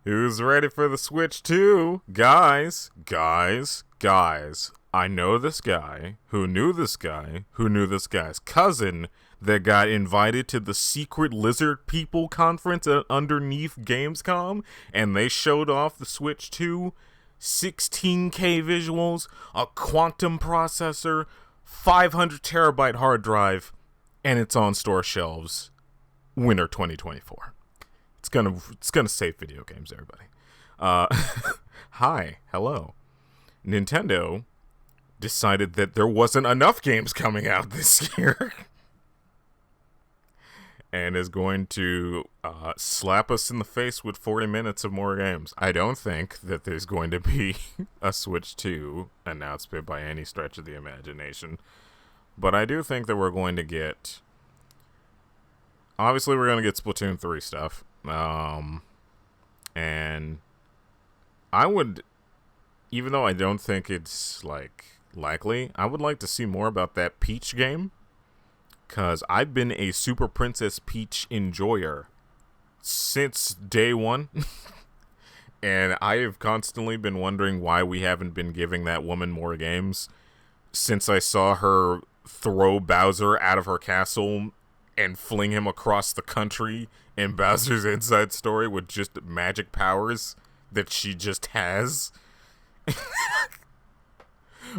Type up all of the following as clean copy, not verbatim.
Who's ready for the Switch 2? Guys. I know this guy who knew this guy who knew this guy's cousin that got invited to the secret lizard people conference underneath Gamescom, and they showed off the Switch 2, 16K visuals, a quantum processor, 500 terabyte hard drive, and it's on store shelves winter 2024. It's gonna save video games, everybody. Hello. Nintendo decided that there wasn't enough games coming out this year, and is going to slap us in the face with 40 minutes of more games. I don't think that there's going to be a Switch 2 announcement by any stretch of the imagination, but I do think that we're going to get... Obviously, we're going to get Splatoon 3 stuff. And I would, even though I don't think it's likely, I would like to see more about that Peach game, because I've been a Super Princess Peach enjoyer since day one. And I have constantly been wondering why we haven't been giving that woman more games since I saw her throw Bowser out of her castle and fling him across the country in Bowser's Inside Story with just magic powers that she just has.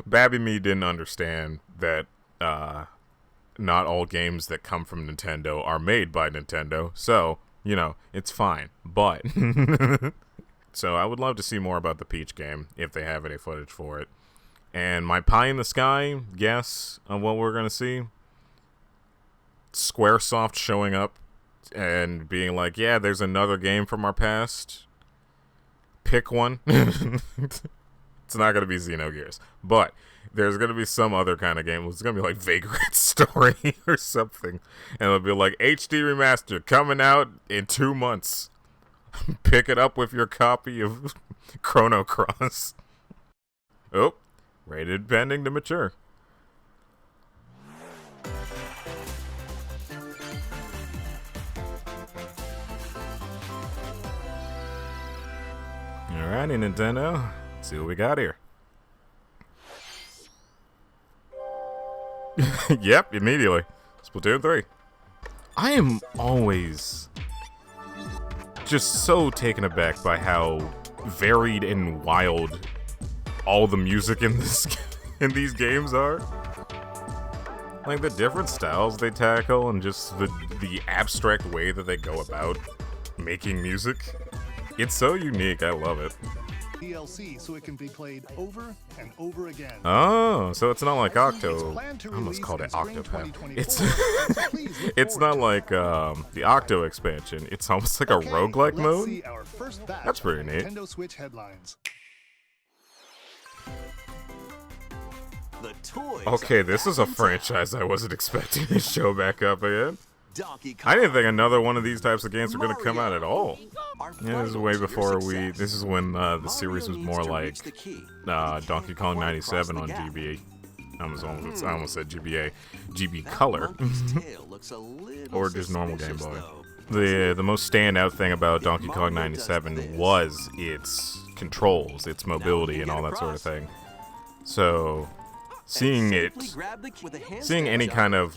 Babby Me didn't understand that not all games that come from Nintendo are made by Nintendo, so, it's fine. But, so I would love to see more about the Peach game, if they have any footage for it. And my pie in the sky guess on what we're going to see, Squaresoft showing up and being like, yeah, there's another game from our past. Pick one. It's not going to be Xenogears, but there's going to be some other kind of game. It's going to be like Vagrant Story or something. And it'll be like HD Remaster coming out in 2 months. Pick it up with your copy of Chrono Cross. Oh, rated pending to mature. Alrighty, Nintendo. Let's see what we got here. Yep, immediately. Splatoon 3. I am always just so taken aback by how varied and wild all the music in these games are. Like the different styles they tackle and just the abstract way that they go about making music. It's so unique. I love it. DLC so it can be played over and over again. Oh, so it's not like Octo. I almost called it Octopath. It's not like the Octo expansion. It's almost like a roguelike mode. That's pretty neat. Nintendo Switch headlines. Okay, this is a franchise I wasn't expecting to show back up again. I didn't think another one of these types of games were going to come out at all. Yeah, this is way before this is when the series was more like Donkey Kong 97 on GBA. I almost said GBA. GB Color. Or just normal Game Boy. The most standout thing about Donkey Kong 97 was its controls, its mobility, and all that sort of thing. So... Seeing any kind of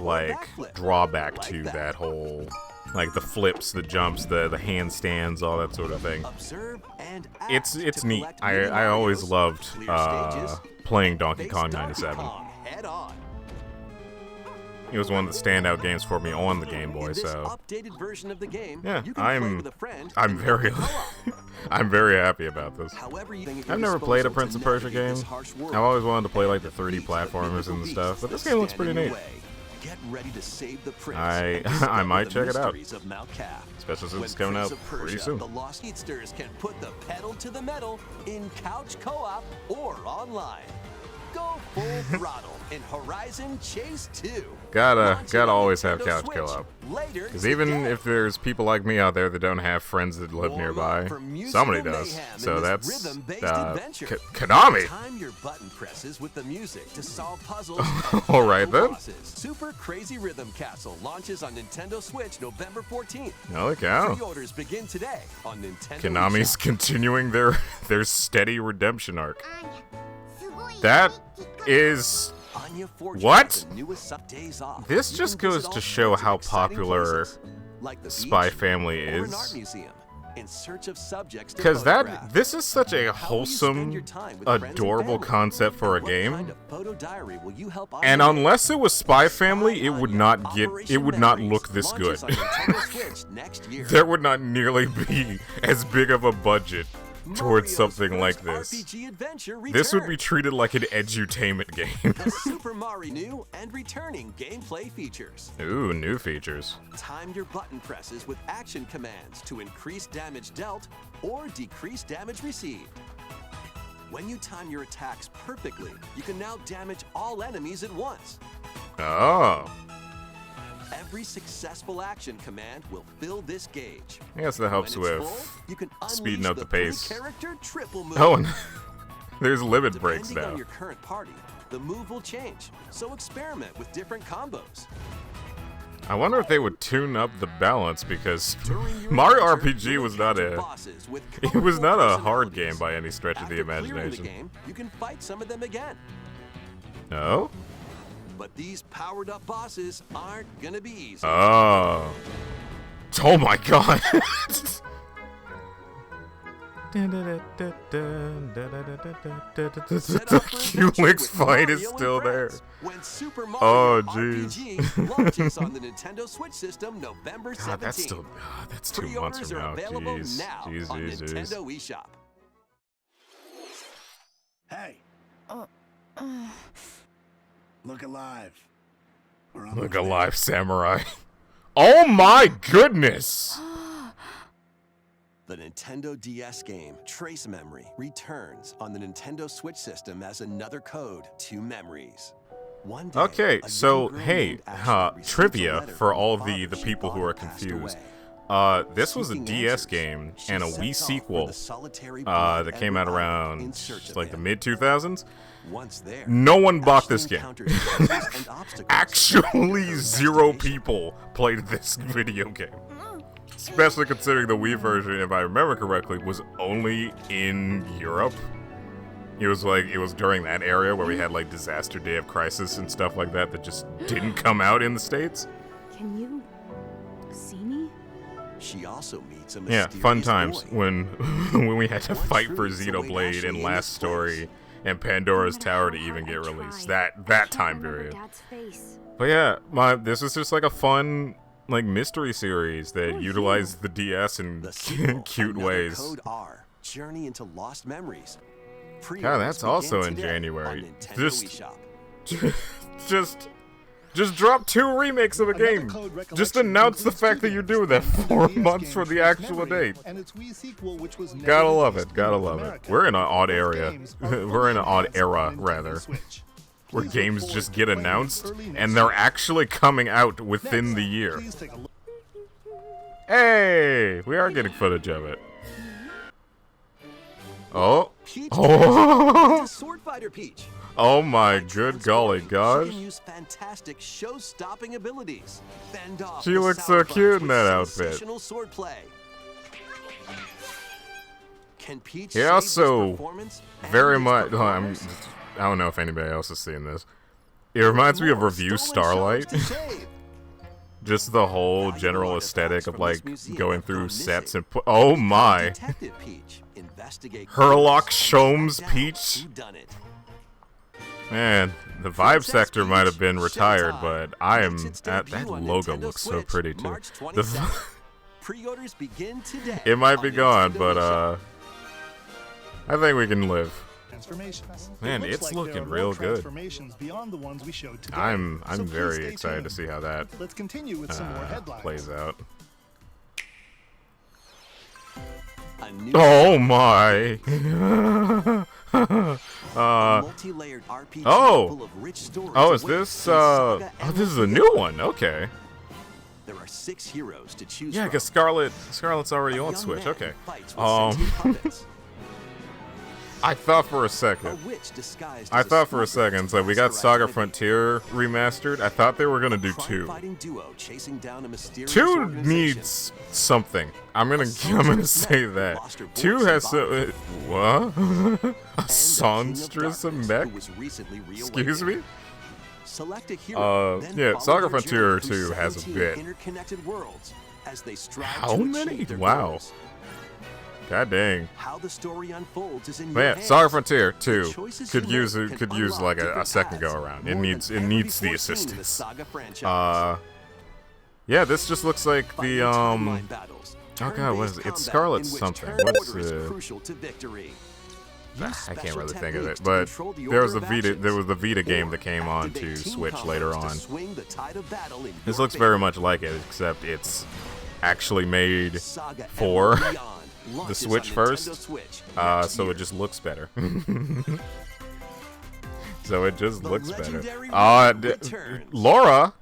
drawback to that whole, the flips, the jumps, the handstands, all that sort of thing, it's neat. I always loved playing Donkey Kong 97. It was one of the standout games for me on the Game Boy, so yeah, I'm very I'm very happy about this. I've never played a Prince of Persia game. I've always wanted to play the 3D platformers and stuff, but this game looks pretty neat. I might check it out, especially since it's coming out pretty soon. The Lost Eatsters can put the pedal to the metal in couch co-op or online. Go full throttle in Horizon Chase 2. Gotta always have couch co-op. Later Because even if there's people like me out there that don't have friends that live nearby, somebody does. So that's Konami. Time your button presses with the music to solve puzzles. All right then. Super Crazy Rhythm Castle launches on Nintendo Switch November 14th. Holy cow. Pre-orders begin today on Nintendo. Konami's continuing their steady redemption arc. That is what? This just goes to show how popular Spy Family is. Because this is such a wholesome, adorable concept for a game. And unless it was Spy Family, it would not look this good. There would not nearly be as big of a budget towards something like this. This would be treated like an edutainment game. Super Mario new and returning gameplay features. Ooh, new features. Time your button presses with action commands to increase damage dealt or decrease damage received. When you time your attacks perfectly, you can now damage all enemies at once. Oh. Every successful action command will fill this gauge. I guess that helps with speeding up the pace. Oh, and there's limit breaks now. Depending on your current party, the move will change, so experiment with different combos. I wonder if they would tune up the balance, because Mario RPG was not a hard game by any stretch of the imagination. You can fight some of them again. No? But these powered-up bosses aren't gonna be easy. Oh. Oh my god. The Q-Lix fight is still there. Oh jeez. Launches on the Nintendo Switch system November 17th. That's 2 months from now. Jeez. Nintendo eShop. Hey. Look alive. Look alive, samurai. Oh my goodness! The Nintendo DS game, Trace Memory, returns on the Nintendo Switch system as another code to memories. One day, okay, so, hey, trivia for all of the people who are confused. This was a DS game and a Wii sequel that came out around like the mid-2000s. No one bought this game. Actually, 0 people played this video game. Especially considering the Wii version, if I remember correctly, was only in Europe. It was during that area where we had like Disaster Day of Crisis and stuff like that just didn't come out in the States. Can you see me? She also meets a fun times when we had to fight for Xenoblade and Last Story and Pandora's Tower to even get released. That time period. But yeah, this is just like a fun like mystery series that utilized the DS in cute ways. Code R, Journey into Lost Memories. God, that's also in January. Just drop 2 remakes of a game. Just announce the fact that you do that 4 months from the actual date. Gotta love it. Gotta love it. We're in an odd area. We're in an odd era, rather, where games just get announced and they're actually coming out within the year. Hey, we are getting footage of it. Oh. Oh. Sword Fighter Peach. Oh my good golly gosh. She can use fantastic show-stopping abilities. Fend off She looks so cute in that outfit. Swordplay. Can Peach He also very much. I don't know if anybody else has seen this. It reminds me of Review Starlight. Just the whole general aesthetic of like going through sets and oh my. Herlock Sholmes Peach. Man, the Vibe Sector might have been retired, but that logo looks so pretty too. Pre-orders begin today. It might be gone, but I think we can live. Man, it's looking real good. I'm very excited to see how that plays out. Oh my! multi-layered RPG oh, full of rich stories oh, is await this in SaGa oh, this is a new one. Okay. There are 6 heroes to choose Yeah, from. because Scarlet's already A on young Switch. man Okay. fights with sentient puppets. I thought for a A second. witch disguised I as a thought for a smuggler second, so we got tries to SaGa identity. Frontier remastered. I thought they were gonna do 2. Crime-fighting duo chasing down a mysterious 2 organization. needs something. I'm gonna say that. Lost her 2 voice has and what? A And the King of songstress Darkness, and mech? who was recently Excuse reawakened. me? Select a hero, then yeah, follow SaGa their Frontier journey through 2 has a 17 bit. interconnected worlds as they strive How to many? achieve their Wow. goals. God dang. How the story unfolds is in But your yeah, hands. SaGa Frontier The 2 choices could you use make can use like unlock a second different go around. paths, It more needs than ever before the seen in assistance. SaGa franchise. Yeah, this just looks like Fight the your timeline battles, oh god, what is it? turn-based It's combat Scarlet in which something. turn What's order is the crucial to victory. I Use can't special really think of techniques it, to but control the there was order a of Vita actions, there was the Vita game or that came on activate to team Switch later combos to on. swing the tide of battle in This your looks very favor. much like it, except it's actually made SaGa for Emerald Beyond the launches Switch on first. Nintendo Switch next So year. it just looks better. So it just The looks better. legendary Raiden returns. Laura.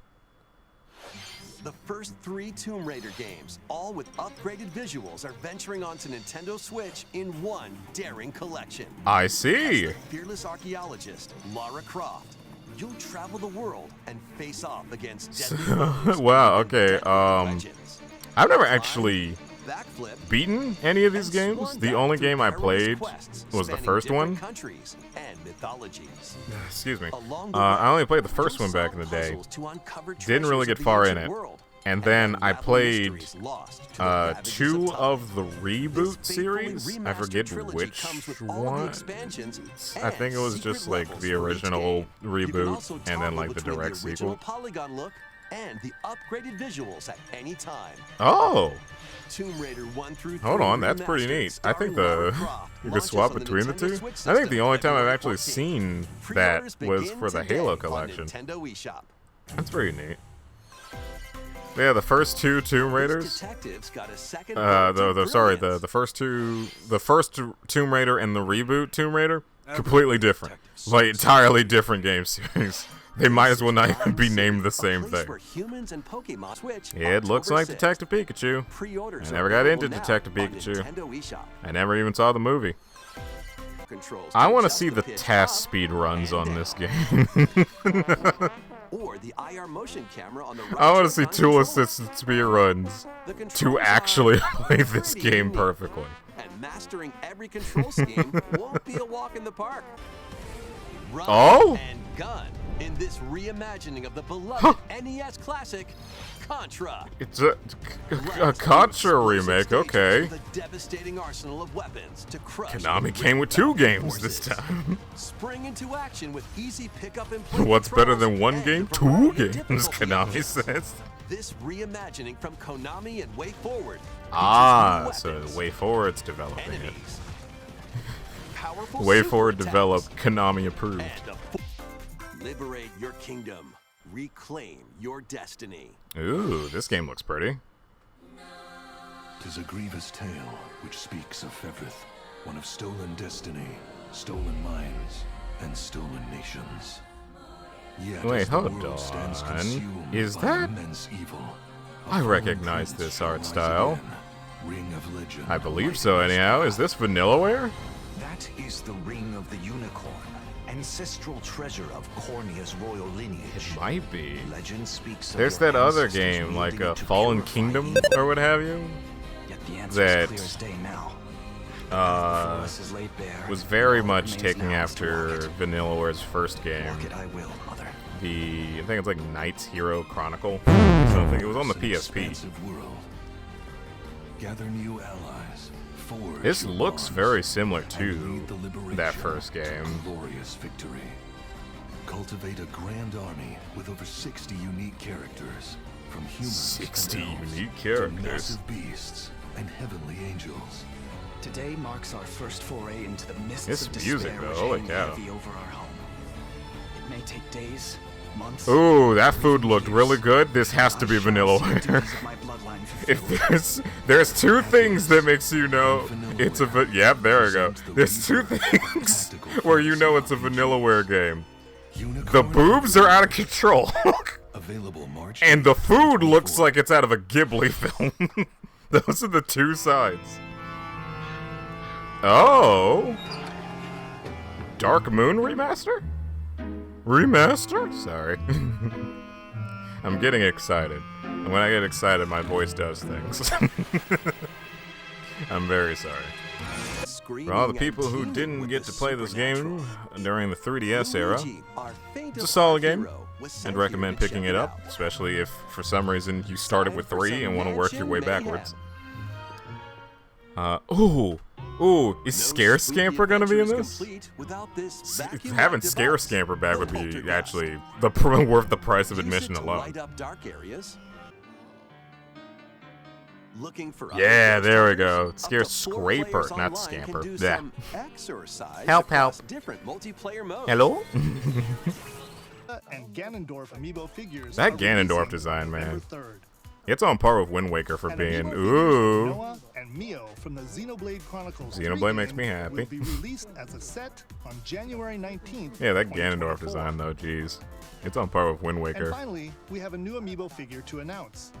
The first 3 Tomb Raider games, all with upgraded visuals, are venturing onto Nintendo Switch in one daring collection. I As see. the fearless archaeologist, Lara Croft, you'll travel the world and face off against deadly foes Wow, and okay, deadly legends. I've never actually Backflip, beaten any of these and games. swan The dive only through game I perilous played quests was the spanning first different one. countries and mythologies. Excuse me. Along the I way, only played the first you'll one back in solve the day. puzzles to uncover Didn't really treasures get of the far in ancient it. world, And then I unravel played mysteries lost to the ravages 2 time. of the This reboot faithfully series. I remastered forget trilogy which comes with all the one. expansions I think it and was secret just like levels the for each original game. You can reboot also and then toggle like the between direct original sequel. polygon look and the upgraded visuals at any time. Oh, Tomb Raider 1 through 3 hold on, that's pretty Remastered, neat. I think starring Lara the Croft, you could launches swap on the between the Nintendo 2. Switch I think the system only time I've February actually 14th. seen Pre-orders that was begin for the today Halo on collection. Nintendo eShop. That's pretty neat. Yeah, the first 2 Tomb Raiders. Detective's got a second The first Tomb Raider and the reboot Tomb Raider, completely different, like entirely different game series. They might as well not even be named the same thing. Yeah, it looks like Detective Pikachu. I never got into Detective Pikachu. I never even saw the movie. I want to see the task speed runs on this game. Or the IR motion camera on the I want to see right-hand 2 control. assisted speed runs The to controls actually are play this pretty game unique, perfectly. And mastering every control scheme won't be a walk in the park. Run Oh? and gun in this reimagining of the beloved NES classic, Contra. It's a Contra remake, okay. The devastating arsenal of weapons to crush. Konami came with 2 games this time. Spring into action with easy pickup and play What's better than controls 1 and game? a 2 variety of games, difficulty Konami options. says. This reimagining from Konami and Way Forward. Ah, features new so weapons, Way Forward's developing it. enemies, powerful Way super Forward attacks, developed, Konami approved. and liberate your kingdom. Reclaim your destiny. Ooh, this game looks pretty. 'Tis a grievous tale which speaks of Fevith, one of stolen destiny, stolen minds, and stolen nations. Yet Wait, as the hold world stands on. consumed Is by that- immense evil, a I fallen recognize prince this shall art rise style. again. Ring of legend. I believe so, anyhow. Is this VanillaWare? That is the Ring of the Unicorn, ancestral treasure of Cornia's royal lineage. Might be. Legend speaks of There's your that other ancestors game, like wielding to Fallen purify Kingdom, evil. or what have you, Yet the answer that, is clear as day now. The path before us is laid bare, was very and all that much remains taking now is to after walk it. VanillaWare's first game. Walk it I will, mother. I think it's like Knight's Hero Chronicle. Something. It was on the An PSP. expansive world. Gather new allies. Forge This your looks bonds, very similar and to lead the liberation that first to game. glorious victory. Cultivate a grand army with over 60 unique characters, from humans 60 and elves unique to characters. massive beasts and heavenly angels. Today marks our first foray into the mists This of music, despair though, holy which cow. hang heavy over our home. It may take days, Ooh, that food looked really good. This has to be VanillaWare. If there's two things that makes you know it's a yep, there we go. There's two things where you know it's a VanillaWare game. The boobs are out of control. And the food looks like it's out of a Ghibli film. Those are the two sides. Oh. Dark Moon remaster? Remaster? Sorry. I'm getting excited. And when I get excited, my voice does things. I'm very sorry. For all the people who didn't get to play this game during the 3DS era, it's a solid game. I'd recommend picking it up, especially if for some reason you started with 3 and want to work your way backwards. Ooh, is Scare Scamper gonna be in this? Having Scare Scamper back would be actually worth the price of admission alone. Yeah, there we go. Scare Scraper, not Scamper. Yeah. Help. Hello? And Ganondorf amiibo figures. That Ganondorf design, man. It's on par with Wind Waker for being ooh. Noah and Mio from the Xenoblade Chronicles. Xenoblade makes me happy. Will be released as a set on January 19th. Yeah, that Ganondorf design though, jeez. It's on par with Wind Waker. And finally, we have a new amiibo figure to announce.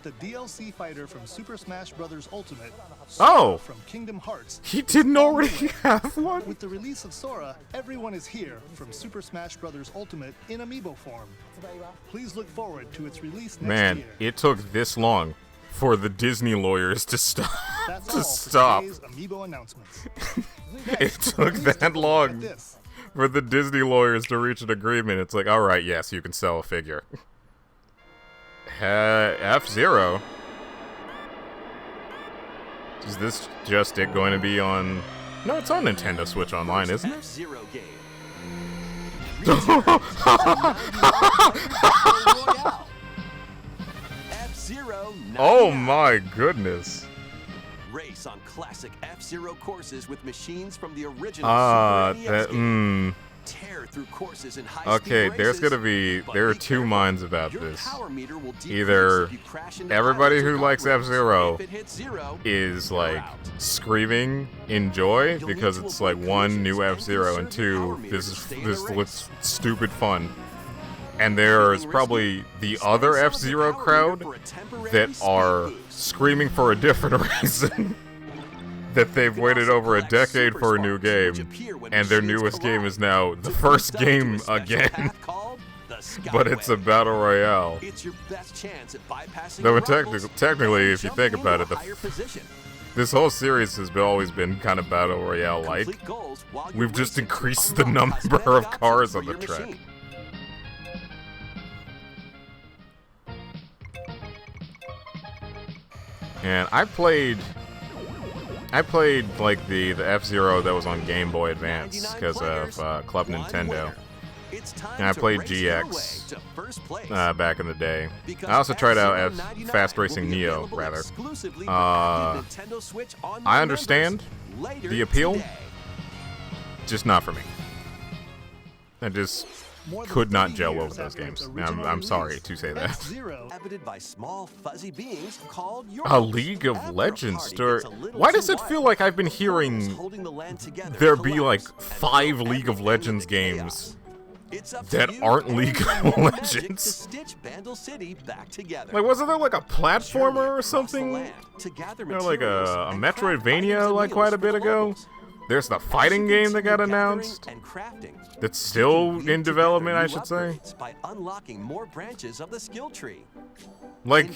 The DLC fighter from Super Smash Bros. Ultimate, Sora from Kingdom Hearts. He didn't already have one? With the release of Sora, everyone is here from Super Smash Bros. Ultimate in amiibo form. Please look forward to its release next year. It took this long for the Disney lawyers to stop. That's to all stop. For today's amiibo announcements. It took that long for the Disney lawyers to reach an agreement. It's like, alright, yes, you can sell a figure. F-Zero? Is this just it going to be on... No, it's on Nintendo Switch Online, isn't it? F-Zero game. F-Zero. Oh my goodness. Race on classic F-Zero courses with machines from the original Super NES game. Tear through courses in okay, there's gonna be... There are two minds about this. Either everybody who likes F-Zero is like screaming in joy because it's like one, new F-Zero, and two, this looks stupid fun. And there's probably the other F-Zero crowd that are screaming for a different reason. That they've waited over a decade for a new game, and their newest game is now the first game again. But it's a battle royale. Though technically, if you think about it, this whole series has always been kind of battle royale-like. We've just increased the number of cars on the track. And I played like the F-Zero that was on Game Boy Advance because of Club Nintendo. And I played GX back in the day. I also tried out Fast Racing Neo, rather. I understand the appeal, just not for me. I just could not gel over those games. I'm sorry to say that. A League of Legends story? Why does it feel like I've been hearing there be like 5 League of Legends games that aren't League of Legends? Like, wasn't there like a platformer or something? Or like a Metroidvania like quite a bit ago? There's the fighting game that got announced. That's still in development, I should say. By unlocking more branches of the skill tree. Like,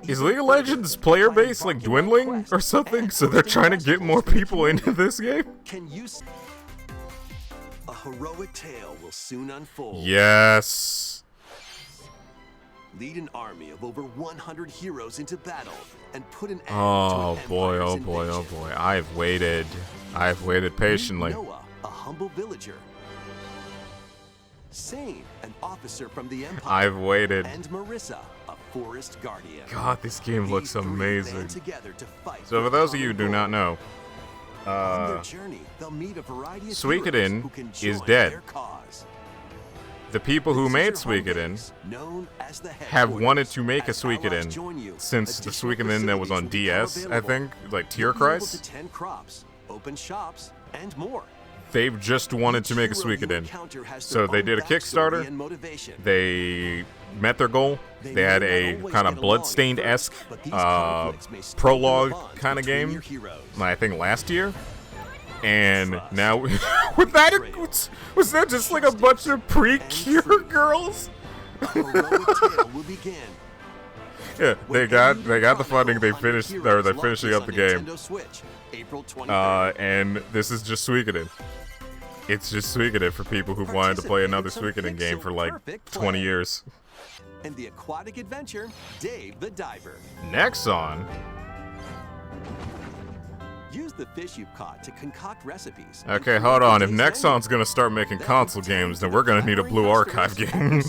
is League of Legends player base like dwindling or something? So they're trying to get more people into this game? A heroic tale will soon unfold. Yes. Lead an army of over 100 heroes into battle and put an end to oh an boy, oh empire's boy, oh invasion. boy. I've waited patiently. Noah, a humble villager. Sane, an officer from the Empire. I've waited. And Marissa, a forest guardian. God, this game looks These three amazing. band together to fight So for those of you who do not know, on their journey, they'll meet a variety of heroes Suikoden who can is join dead. their cause. the people who made Suikoden have wanted to make a Suikoden since the Suikoden that was on DS, I think, like Tier Christ. 10 crops, open shops, and more. They've just wanted to make a Suikoden. So they did a Kickstarter. They met their goal. They had a kind of Bloodstained-esque prologue kind of game, I think last year. And now, was that just like a bunch of pre-cure girls? Yeah, they got the funding. They're finishing up the game. And this is just Suikoden. It's just Suikoden for people who wanted to play another Suikoden game for like 20 years. And the aquatic adventure, Dave the Diver. Nexon. Use the fish you've caught to concoct recipes. Okay, hold on. If Nexon's gonna start making console games, then we're gonna need a Blue Archive game.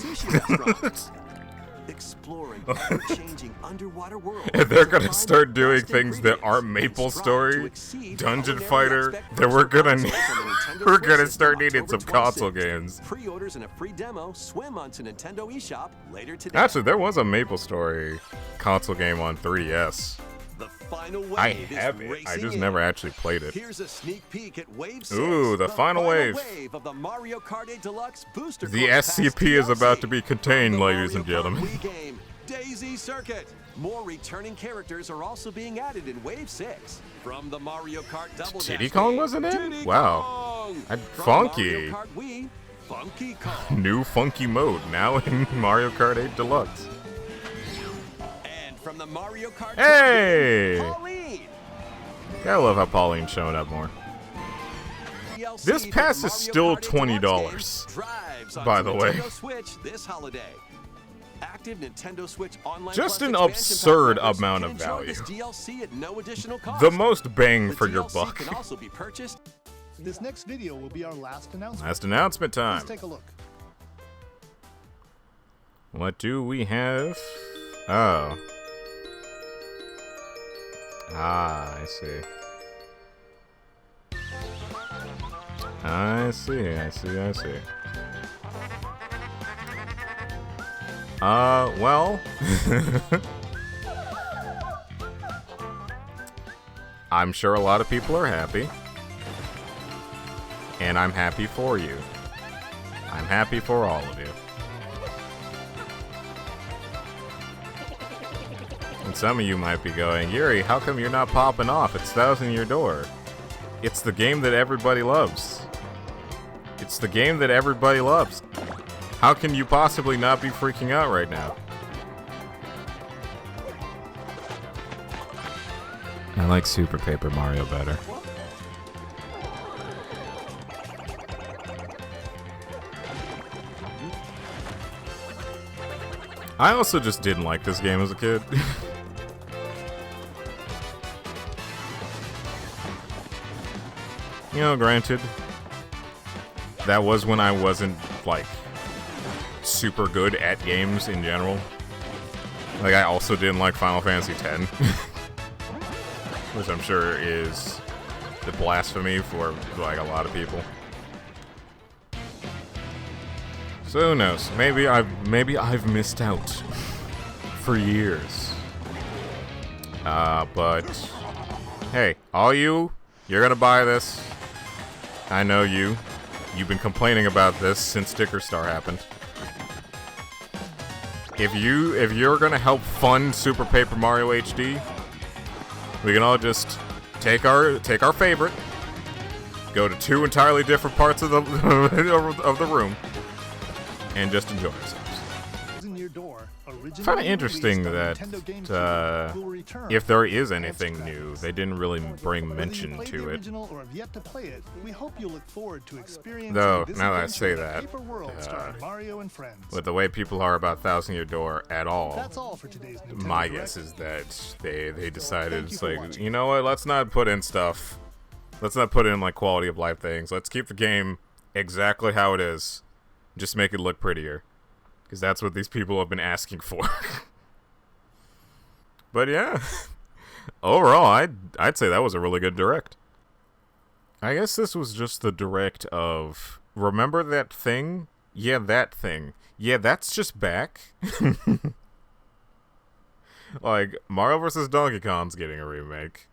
Exploring changing underwater worlds. If they're gonna start doing things that aren't Maple Story, Dungeon Fighter, then we're gonna start needing some console games. Pre-orders and a free demo swim onto Nintendo eShop later today. Actually, there was a Maple Story console game on 3DS. The final wave I have it. I just never actually played it. Here's a sneak peek at Wave 6. Ooh, the final wave of the Mario Kart 8 Deluxe Booster. The SCP is about to be contained, ladies and gentlemen. Game, Daisy Circuit. More returning characters are also being added in Wave 6. From the Mario Kart Double Dash Diddy Kong wasn't in? Wow. Funky. Mario Kart Wii, Funky Kong. New funky mode now in Mario Kart 8 Deluxe. From the Mario Kart hey! Pauline. I love how Pauline's showing up more. This pass is still $20, by the way. Switch this holiday. Active Nintendo Switch online just an absurd amount of value. DLC at no additional cost. The most bang for your buck. Can also be purchased. This next video will be our last announcement. Last announcement time. Let's take a look. What do we have? Oh. Ah, I see. I see. Well. I'm sure a lot of people are happy. And I'm happy for you. I'm happy for all of you. And some of you might be going, Yuri, how come you're not popping off? It's Thousand Year Door. It's the game that everybody loves. It's the game that everybody loves. How can you possibly not be freaking out right now? I like Super Paper Mario better. I also just didn't like this game as a kid. You know, granted, that was when I wasn't, like, super good at games in general. Like, I also didn't like Final Fantasy X. Which I'm sure is the blasphemy for, like, a lot of people. So who knows? Maybe I've missed out for years. But hey, all you're gonna buy this. I know you. You've been complaining about this since Sticker Star happened. If you're gonna help fund Super Paper Mario HD, we can all just take our favorite, go to two entirely different parts of the of the room, and just enjoy ourselves. It's kind of interesting that if there is anything new, they didn't really bring mention to it. Though, now that I say that, with the way people are about Thousand Year Door at all, my guess is that they decided, it's like, you know what, let's not put in stuff. Let's not put in, like, quality of life things. Let's keep the game exactly how it is. Just make it look prettier. Because that's what these people have been asking for. But yeah, overall, I'd say that was a really good direct. I guess this was just the direct of, remember that thing Yeah, that thing. Yeah, that's just back. Like, Mario vs. Donkey Kong's getting a remake.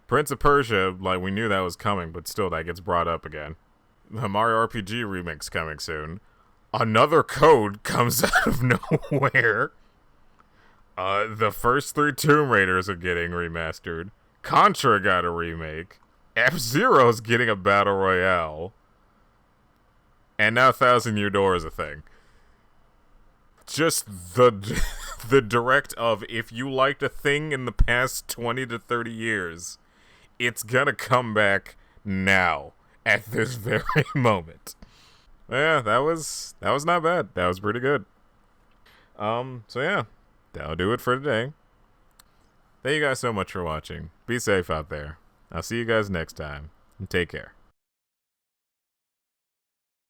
Prince of Persia, like, we knew that was coming, but still, that gets brought up again. The Mario RPG remake's coming soon. Another Code comes out of nowhere. The first 3 Tomb Raiders are getting remastered. Contra got a remake. F-Zero's getting a Battle Royale. And now Thousand Year Door is a thing. Just the direct of, if you liked a thing in the past 20 to 30 years, it's gonna come back now, at this very moment. Yeah, that was not bad. That was pretty good. So yeah, that'll do it for today. Thank you guys so much for watching. Be safe out there. I'll see you guys next time, and take care.